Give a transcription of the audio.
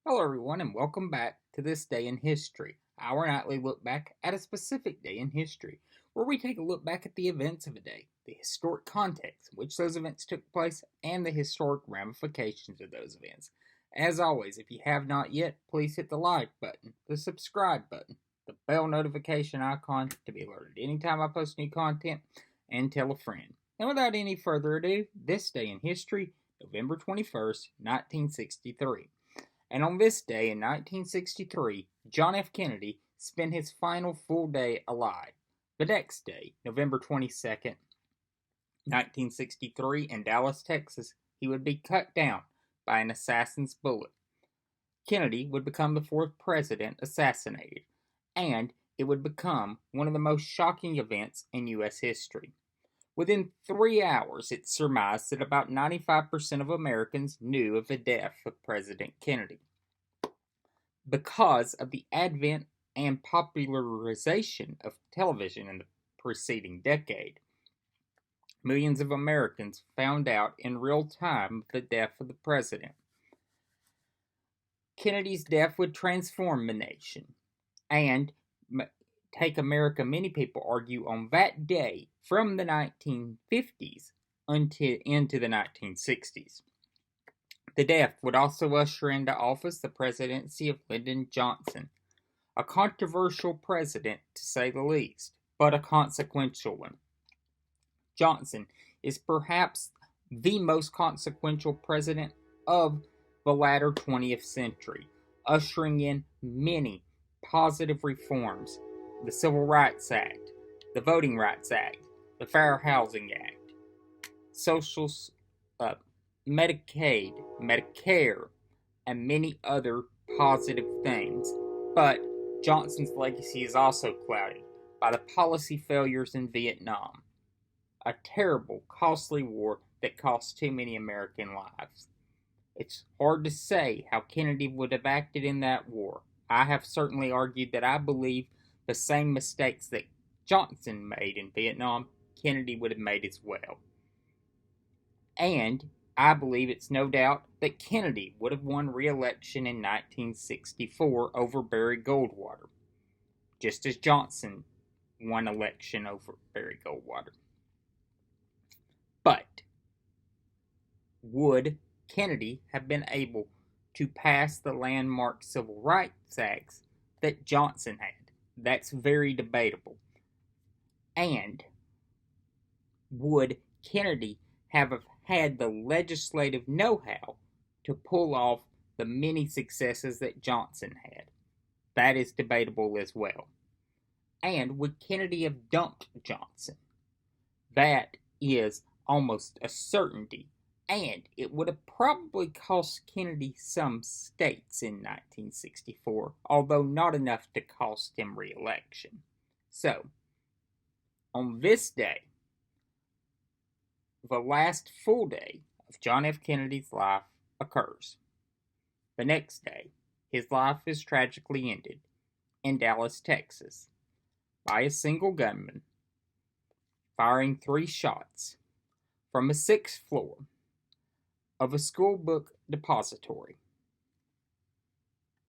Hello, everyone, and welcome back to This Day in History, our nightly look back at a specific day in history, where we take a look back at the events of a day, the historic context in which those events took place, and the historic ramifications of those events. As always, if you have not yet, please hit the like button, the subscribe button, the bell notification icon to be alerted anytime I post new content, and tell a friend. And without any further ado, This Day in History, November 21st, 1963. And on this day in 1963, John F. Kennedy spent his final full day alive. The next day, November 22nd, 1963, in Dallas, Texas, he would be cut down by an assassin's bullet. Kennedy would become the fourth president assassinated, and it would become one of the most shocking events in U.S. history. Within 3 hours, it's surmised that about 95% of Americans knew of the death of President Kennedy. Because of the advent and popularization of television in the preceding decade, millions of Americans found out in real time the death of the president. Kennedy's death would transform the nation and take America, many people argue, on that day from the 1950s into the 1960s. The death would also usher into office the presidency of Lyndon Johnson, a controversial president to say the least, but a consequential one. Johnson is perhaps the most consequential president of the latter 20th century, ushering in many positive reforms: the Civil Rights Act, the Voting Rights Act, the Fair Housing Act, Social Medicaid, Medicare, and many other positive things. But Johnson's legacy is also clouded by the policy failures in Vietnam, a terrible, costly war that cost too many American lives. It's hard to say how Kennedy would have acted in that war. I have certainly argued that I believe the same mistakes that Johnson made in Vietnam, Kennedy would have made as well. And I believe it's no doubt that Kennedy would have won re-election in 1964 over Barry Goldwater, just as Johnson won election over Barry Goldwater. But would Kennedy have been able to pass the landmark Civil Rights Acts that Johnson had? That's very debatable. And would Kennedy have had the legislative know-how to pull off the many successes that Johnson had? That is debatable as well. And would Kennedy have dumped Johnson? That is almost a certainty, and it would have probably cost Kennedy some states in 1964, although not enough to cost him re-election. So, on this day, the last full day of John F. Kennedy's life occurs. The next day, his life is tragically ended in Dallas, Texas, by a single gunman firing 3 shots from a 6th floor of a school book depository